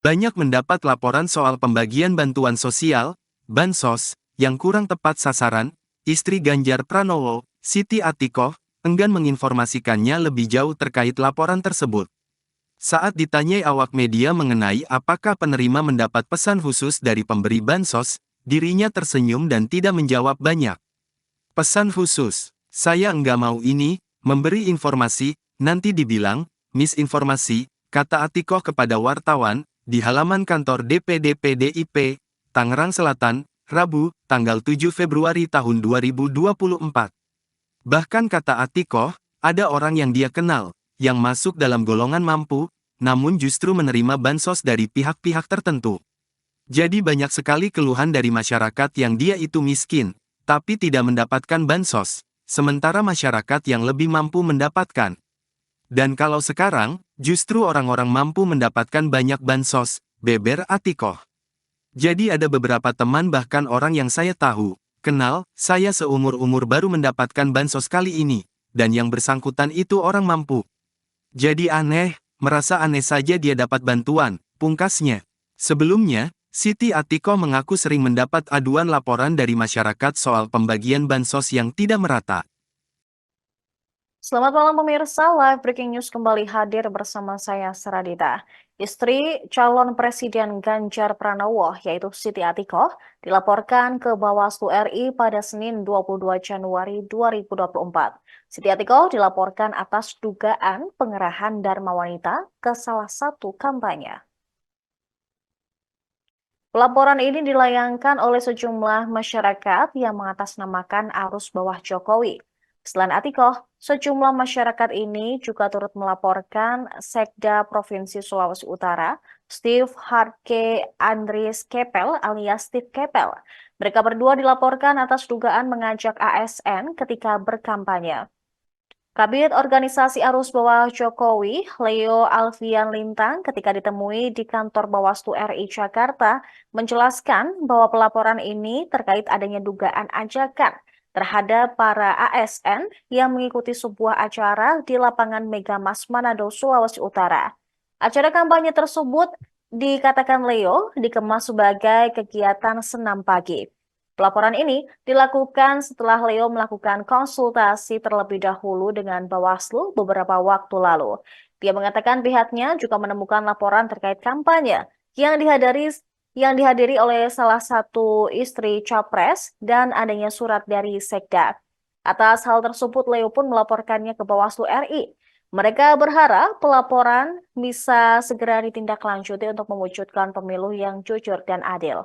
Banyak mendapat laporan soal pembagian bantuan sosial, bansos, yang kurang tepat sasaran. Istri Ganjar Pranowo, Siti Atikoh, enggan menginformasikannya lebih jauh terkait laporan tersebut. Saat ditanyai awak media mengenai apakah penerima mendapat pesan khusus dari pemberi bansos, dirinya tersenyum dan tidak menjawab banyak. Pesan khusus, saya enggak mau ini, memberi informasi, nanti dibilang, misinformasi, kata Atikoh kepada wartawan, di halaman kantor DPD PDIP, Tangerang Selatan, Rabu, tanggal 7 Februari tahun 2024. Bahkan kata Atikoh, ada orang yang dia kenal, yang masuk dalam golongan mampu, namun justru menerima bansos dari pihak-pihak tertentu. Jadi banyak sekali keluhan dari masyarakat yang dia itu miskin, tapi tidak mendapatkan bansos, sementara masyarakat yang lebih mampu mendapatkan. Dan kalau sekarang, justru orang-orang mampu mendapatkan banyak bansos, beber Atikoh. Jadi ada beberapa teman bahkan orang yang saya tahu, kenal, saya seumur-umur baru mendapatkan bansos kali ini, dan yang bersangkutan itu orang mampu. Jadi aneh, merasa aneh saja dia dapat bantuan, pungkasnya. Sebelumnya, Siti Atikoh mengaku sering mendapat aduan laporan dari masyarakat soal pembagian bansos yang tidak merata. Selamat malam pemirsa, live breaking news kembali hadir bersama saya Saradita. Istri calon Presiden Ganjar Pranowo yaitu Siti Atikoh dilaporkan ke Bawaslu RI pada Senin 22 Januari 2024. Siti Atikoh dilaporkan atas dugaan pengerahan Dharma Wanita ke salah satu kampanye. Laporan ini dilayangkan oleh sejumlah masyarakat yang mengatasnamakan arus bawah Jokowi. Selain Atikoh, sejumlah masyarakat ini juga turut melaporkan Sekda Provinsi Sulawesi Utara, Steve Hartke Andries Kepel alias Steve Kepel. Mereka berdua dilaporkan atas dugaan mengajak ASN ketika berkampanye. Kabid Organisasi Arus Bawah Jokowi, Leo Alfian Lintang, ketika ditemui di kantor Bawaslu RI Jakarta, menjelaskan bahwa pelaporan ini terkait adanya dugaan ajakan terhadap para ASN yang mengikuti sebuah acara di lapangan Megamas Manado, Sulawesi Utara. Acara kampanye tersebut dikatakan Leo dikemas sebagai kegiatan senam pagi. Pelaporan ini dilakukan setelah Leo melakukan konsultasi terlebih dahulu dengan Bawaslu beberapa waktu lalu. Dia mengatakan pihaknya juga menemukan laporan terkait kampanye yang dihadiri oleh salah satu istri Capres dan adanya surat dari Sekda. Atas hal tersebut, Leo pun melaporkannya ke Bawaslu RI. Mereka berharap pelaporan bisa segera ditindaklanjuti untuk mewujudkan pemilu yang jujur dan adil.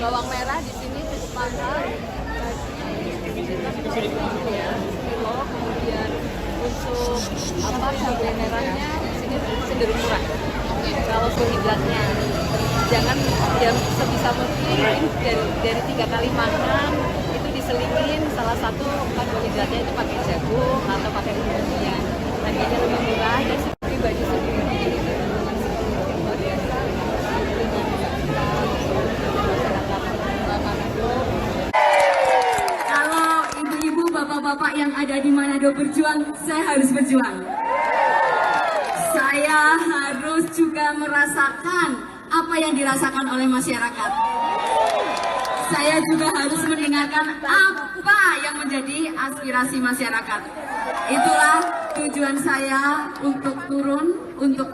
Bawang merah di sini cukup mahal, kilo, kemudian untuk cabai merahnya di sini cenderung murah. Kalau karbohidratnya jangan yang sebisa mungkin dari 3 kali makan itu diselingin salah satu karbohidratnya itu pakai jagung atau pakai umbian. Harganya lebih murah dan pribadi sendiri itu luar biasa. Kalau ibu-ibu, bapak-bapak yang ada di Manado berjuang, saya harus berjuang. Saya harus juga merasakan apa yang dirasakan oleh masyarakat. Saya juga harus mendengarkan apa yang menjadi aspirasi masyarakat. Itulah tujuan saya untuk turun, untuk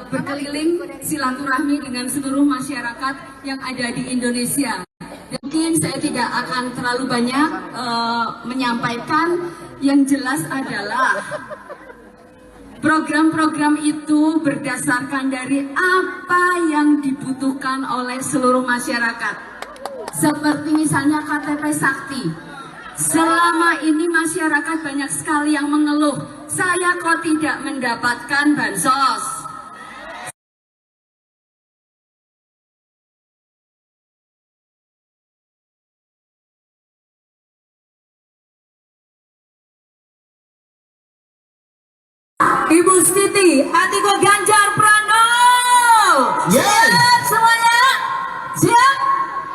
berkeliling silaturahmi dengan seluruh masyarakat yang ada di Indonesia. Mungkin saya tidak akan terlalu banyak menyampaikan, yang jelas adalah Program-program itu berdasarkan dari apa yang dibutuhkan oleh seluruh masyarakat. Seperti misalnya KTP Sakti. Selama ini masyarakat banyak sekali yang mengeluh, saya kok tidak mendapatkan bansos. Ibu Siti Atiko Ganjar Pranowo. Siap semuanya? Siap?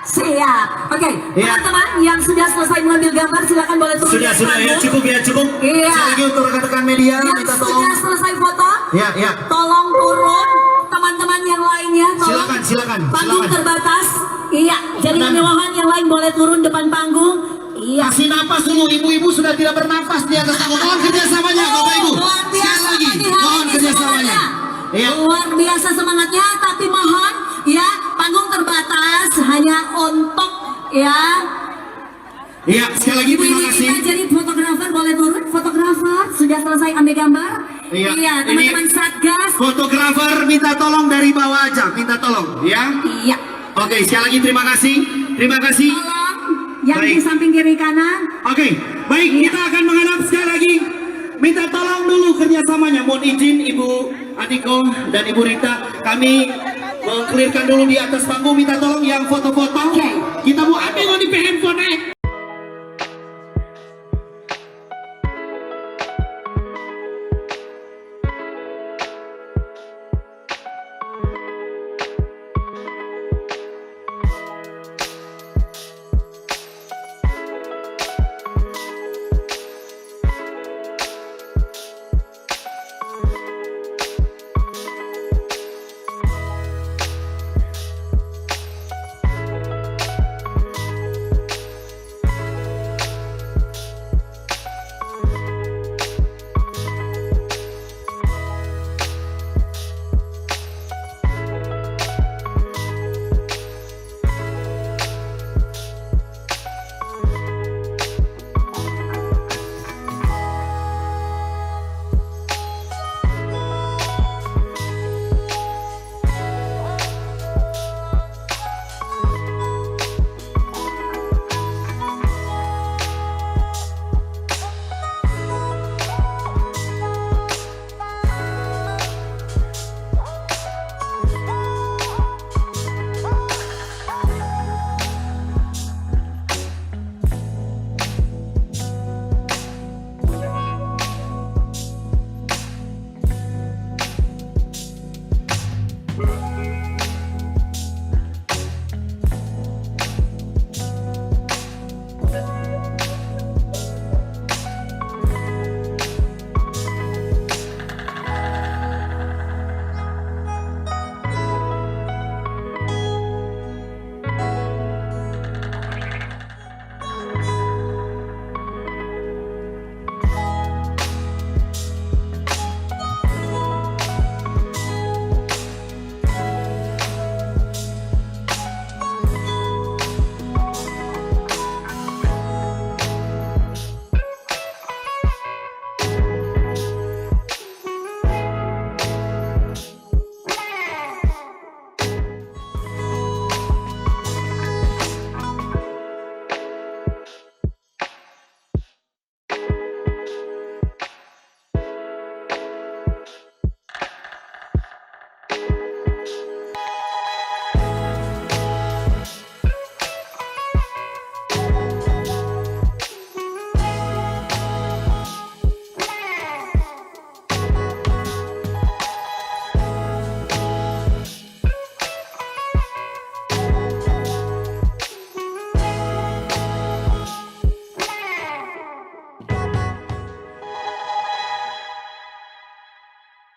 Siap. Oke, teman-teman yang sudah selesai mengambil gambar silakan boleh turun. Sudah ya, cukup. Iya. Sekali lagi untuk rekan-rekan media, Yang minta sudah tolong. selesai foto, Ya. tolong turun. Teman-teman yang lainnya, tolong. Silakan. Panggung terbatas. Iya, jadi kemewahan yang lain boleh turun depan panggung. Iya. Kasih napas dulu, ibu-ibu sudah tidak bernafas di atas panggung. Mohon kerjasamanya, Bapak Ibu. Luar Sekali biasa lagi, pagi hari mohon ini kerjasamanya. semangatnya. Iya. Luar biasa semangatnya, tapi mohon ya panggung terbatas hanya untuk ya. Iya, sekali lagi terima Ini kasih. kita jadi fotografer boleh turun. Fotografer sudah selesai ambil gambar. Iya, teman-teman ini Satgas. Fotografer minta tolong dari bawah aja, minta tolong, ya. Iya. Oke, sekali lagi terima kasih. Tolong yang di Baik. samping kiri kanan. Oke, baik, kita akan menghadap sekali lagi. Minta tolong dulu kerjasamanya. Mohon izin Ibu Atiko dan Ibu Rita, kami mengklirkan dulu di atas panggung. Minta tolong yang foto-foto. Oke. Kita mau ambil di handphone.